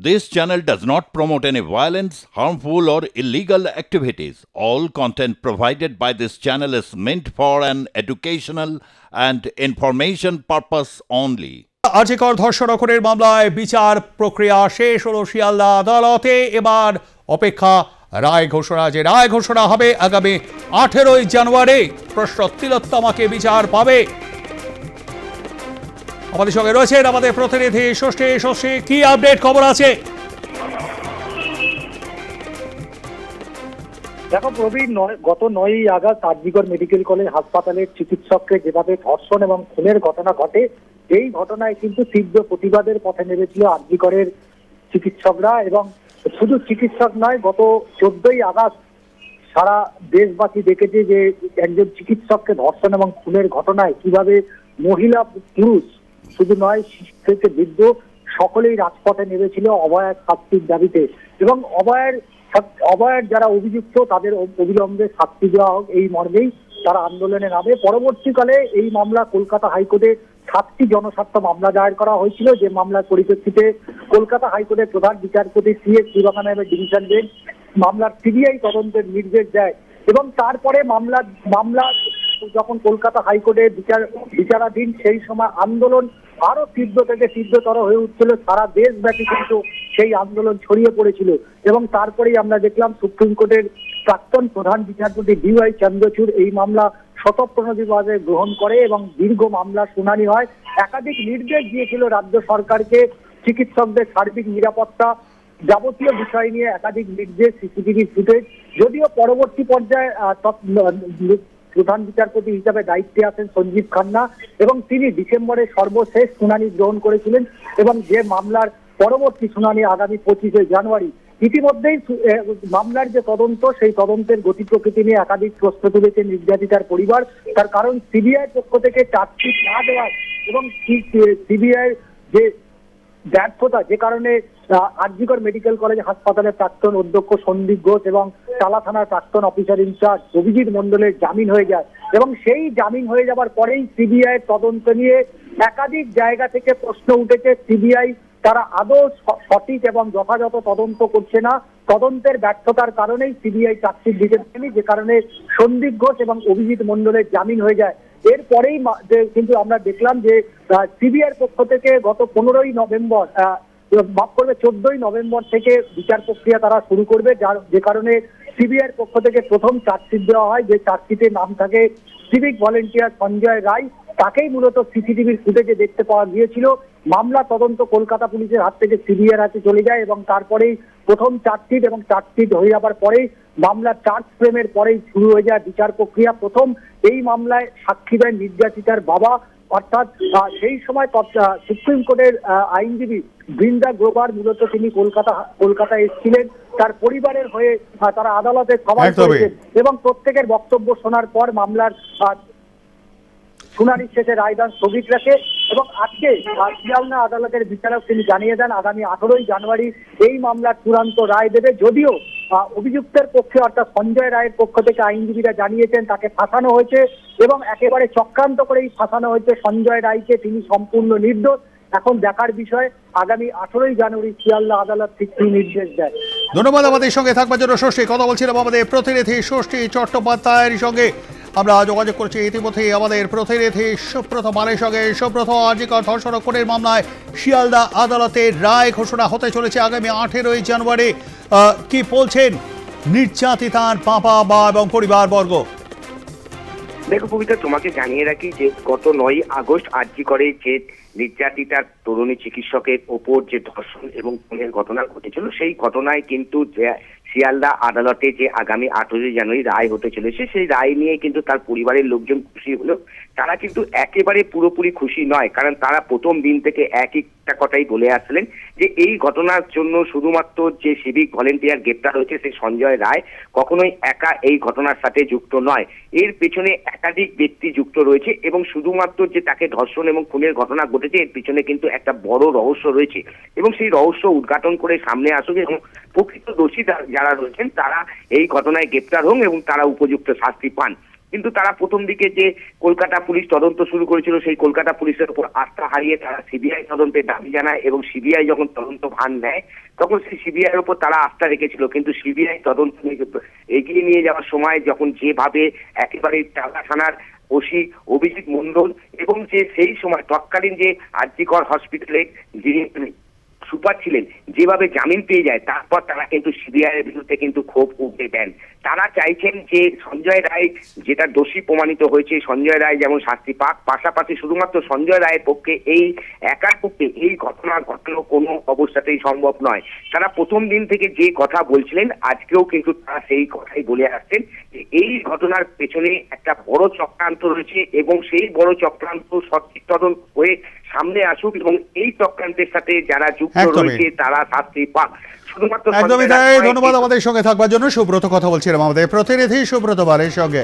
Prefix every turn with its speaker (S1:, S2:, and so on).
S1: This channel does not promote any violence, harmful, or illegal activities. All content provided by this channel is meant for an educational and information purpose only.
S2: RG Kar ধর্ষণ খুনের মামলায় বিচার প্রক্রিয়া শেষ হলো শিয়ালদা আদালতে। এবার অপেক্ষা রায় ঘোষণা। যে রায় ঘোষণা হবে আগামী 18ই জানুয়ারি। প্রশ্ন তিলোত্তমাকে বিচার পাবে। আমাদের সঙ্গে রয়েছেন আমাদের প্রতিনিধি ষষ্ঠী। ষষ্ঠী, কি আপডেট খবর আছে?
S3: দেখো প্রবীণ, গত 9ই আগস্ট আরজিকর মেডিকেল কলেজ হাসপাতালের চিকিৎসককে যেভাবে ধর্ষণ এবং খুনের ঘটনা ঘটে, এই ঘটনায় কিন্তু তীব্র প্রতিবাদের পথে নেমেছিল আরজিকরের চিকিৎসকরা। এবং শুধু চিকিৎসক নয়, গত 14ই আগস্ট সারা দেশবাসী দেখেছে যে একজন চিকিৎসককে ধর্ষণ এবং খুনের ঘটনায় কিভাবে মহিলা পুরুষ শুধু নয়, শিশু থেকে বৃদ্ধ সকলেই রাজপথে নেমেছিল অভয়ার শাস্তির দাবিতে। এবং অভয়ের যারা অভিযুক্ত তাদের অবিলম্বে শাস্তি দেওয়া হোক, এই মর্মেই তারা আন্দোলনে নামে। পরবর্তীকালে এই মামলা কলকাতা হাইকোর্টে 7টি জনস্বার্থ মামলা দায়ের করা হয়েছিল, যে মামলার পরিপ্রেক্ষিতে কলকাতা হাইকোর্টের প্রধান বিচারপতি C.S. শিবাকানামের ডিভিশন বেঞ্চ মামলার সিবিআই তদন্তের নির্দেশ দেয়। এবং তারপরে মামলা যখন কলকাতা হাইকোর্টে বিচারাধীন, সেই সময় আন্দোলন আরো তীব্র থেকে তীব্রতর হয়ে উঠছিল। সারা দেশব্যাপী কিন্তু সেই আন্দোলন ছড়িয়ে পড়েছিল। এবং তারপরেই আমরা দেখলাম সুপ্রিম কোর্টের প্রাক্তন প্রধান বিচারপতি D.Y. চন্দ্রচূড় এই মামলা স্বতঃপ্রণোদিতভাবে গ্রহণ করে এবং দীর্ঘ মামলা শুনানি হয়। একাধিক নির্দেশ দিয়েছিল রাজ্য সরকারকে, চিকিৎসকদের সার্বিক নিরাপত্তা যাবতীয় বিষয় নিয়ে একাধিক নির্দেশ, সিসিটিভি ফুটেজ। যদিও পরবর্তী পর্যায়ে প্রধান বিচারপতি হিসাবে দায়িত্বে আছেন সঞ্জীব খান্না, এবং তিনি ডিসেম্বরের সর্বশেষ শুনানি গ্রহণ করেছিলেন। এবং যে মামলার পরবর্তী শুনানি আগামী 25শে জানুয়ারি। ইতিমধ্যেই মামলার যে তদন্ত, সেই তদন্তের গতি প্রকৃতি নিয়ে একাধিক প্রশ্ন তুলেছে নির্যাতিতার পরিবার। তার কারণ সিবিআই পক্ষ থেকে চার্জশিট না দেওয়ার এবং সিবিআই যে ব্যর্থতা, যে কারণে আরজিকর মেডিকেল কলেজ হাসপাতালের প্রাক্তন অধ্যক্ষ সন্দীপ ঘোষ এবং টালা থানার প্রাক্তন অফিসার ইনচার্জ অভিজিৎ মন্ডলের জামিন হয়ে যায়। এবং সেই জামিন হয়ে যাওয়ার পরেই সিবিআই তদন্ত নিয়ে একাধিক জায়গা থেকে প্রশ্ন উঠেছে। সিবিআই তারা আদৌ সঠিক এবং যথাযথ তদন্ত করছে না। তদন্তের ব্যর্থতার কারণেই সিবিআই চার্জশিট দিতে পারেনি, যে কারণে সন্দীপ ঘোষ এবং অভিজিৎ মন্ডলের জামিন হয়ে যায়। এরপরেই কিন্তু আমরা দেখলাম যে সিবিআইয়ের পক্ষ থেকে গত 14ই নভেম্বর, মাফ করবে 14ই নভেম্বর থেকে বিচার প্রক্রিয়া তারা শুরু করবে, যে কারণে সিবিআইয়ের পক্ষ থেকে প্রথম চার্জশিট দেওয়া হয়। যে চার্জশিটের নাম থাকে সিভিক ভলেন্টিয়ার সঞ্জয় রায়। তাকেই মূলত সিসিটিভির ফুটেজে দেখতে পাওয়া গিয়েছিল। মামলা তদন্ত কলকাতা পুলিশের হাত থেকে সিবিআইয়ের হাতে চলে যায় এবং তারপরেই প্রথম চার্জশিট, এবং চার্জশিট হয়ে যাবার পরেই মামলার চার্জ ফ্রেমের পরেই শুরু হয়ে যায় বিচার প্রক্রিয়া। প্রথম এই মামলায় সাক্ষী দেন নির্যাতিতার বাবা, অর্থাৎ সেই সময় সুপ্রিম কোর্টের আইনজীবী বৃন্দা গ্রোভার, মূলত তিনি কলকাতায় এসেছিলেন। তার পরিবারের হয়ে তারা আদালতে সওয়াল করেছেন এবং প্রত্যেকের বক্তব্য শোনার পর মামলার শুনানি শেষে রায়দান স্থগিত রাখে। এবং আজকে শিয়ালদা আদালতের বিচারক তিনি জানিয়ে দেন আগামী 18ই জানুয়ারি এই মামলার চূড়ান্ত রায় দেবে। যদিও অভিযুক্তের পক্ষে অর্থাৎ সঞ্জয় রায়ের পক্ষ থেকে আইনজীবীরা জানিয়েছেন তাকে ফাঁসানো হয়েছে এবং একেবারে চক্রান্ত করেই ফাঁসানো হয়েছে সঞ্জয় রায়কে, তিনি সম্পূর্ণ নির্দোষ। এখন দেখার বিষয় আগামী 18ই জানুয়ারি শিয়ালদা আদালত ঠিক কি নির্দেশ দেয়।
S2: ধন্যবাদ আমাদের সঙ্গে থাকবার জন্য ষষ্ঠী। কথা বলছিলাম আমাদের প্রতিনিধি ষষ্ঠী চট্টোপাধ্যায়ের সঙ্গে। আমরা যোগাযোগ করছি ইতিমধ্যেই আমাদের প্রতিনিধি সুব্রত মালের সঙ্গে। সুব্রত, আরজিকর ধর্ষণ খুনের মামলায় শিয়ালদা আদালতের রায় ঘোষণা হতে চলেছে আগামী 18ই জানুয়ারি। কি বলছেন নির্যাতিতার বাবা মা এবং পরিবারবর্গ?
S4: দেখো কবিতা, তোমাকে জানিয়ে রাখি যে গত 9ই আগস্ট আরজিকরে যে নির্যাতিতার তরুণী চিকিৎসকের ওপর যে ধর্ষণ এবং খুনের ঘটনা ঘটেছিল, সেই ঘটনায় কিন্তু শিয়ালদা আদালতে যে আগামী 18ই জানুয়ারি রায় হতে চলেছে, সেই রায় নিয়ে কিন্তু তার পরিবারের লোকজন খুশি হলেও তারা কিন্তু একেবারে পুরোপুরি খুশি নয়। কারণ তারা প্রথম দিন থেকে একটা কথাই বলে আসছিলেন যে এই ঘটনার জন্য শুধুমাত্র যে সিভিক ভলেন্টিয়ার গ্রেপ্তার হয়েছে সেই সঞ্জয় রায় কখনোই একা এই ঘটনার সাথে যুক্ত নয়। এর পেছনে একাধিক ব্যক্তি যুক্ত রয়েছে এবং শুধুমাত্র যে তাকে ধর্ষণ এবং খুনের ঘটনা ঘটেছে এর পিছনে কিন্তু একটা বড় রহস্য রয়েছে এবং সেই রহস্য উদ্ঘাটন করে সামনে আসুক এবং প্রকৃত দোষী যারা রয়েছেন তারা এই ঘটনায় গ্রেপ্তার হন এবং তারা উপযুক্ত শাস্তি পান। কিন্তু তারা প্রথম দিকে যে কলকাতা পুলিশ তদন্ত শুরু করেছিল সেই কলকাতা পুলিশের উপর আস্থা হারিয়ে তারা সিবিআই তদন্তের দাবি জানায় এবং সিবিআই যখন তদন্ত ভার নেয় তখন সেই সিবিআই এর উপর তারা আস্থা রেখেছিল। কিন্তু সিবিআই তদন্ত এগিয়ে নিয়ে যাওয়ার সময় যখন যেভাবে একেবারে টালা থানার ওসি অভিজিৎ মণ্ডল এবং যে সেই সময় তৎকালীন যে আরজিকর হসপিটালে যিনি সুপার ছিলেন যেভাবে জামিন পেয়ে যায়, তারপর তারা কিন্তু সিবিআই এর বিরুদ্ধে কিন্তু ক্ষোভ উগড়ে দেন। তারা চাইছেন যে সঞ্জয় রায় যেটা দোষী প্রমাণিত হয়েছে সঞ্জয় রায় যেমন শাস্তি পাক, পাশাপাশি শুধুমাত্র সঞ্জয় রায়ের পক্ষে এই একার পক্ষে এই ঘটনা ঘটানো কোনো অবস্থাতেই সম্ভব নয়। তারা প্রথম দিন থেকে যে কথা বলছিলেন আজকেও কিন্তু তারা সেই কথাই বলে আসছেন যে এই ঘটনার পেছনে একটা বড় চক্রান্ত রয়েছে এবং সেই বড় চক্রান্ত সঠিক তদন্ত হয়ে সামনে আসুক এবং এই চক্রান্তের সাথে যারা যুক্ত রয়েছে তারা শাস্তি পাক। শুধুমাত্র
S2: একদমই তাই। ধন্যবাদ আমাদের সঙ্গে থাকবার জন্য। সুব্রত কথা বলছিলাম আমাদের প্রতিনিধি সুব্রত বারের সঙ্গে।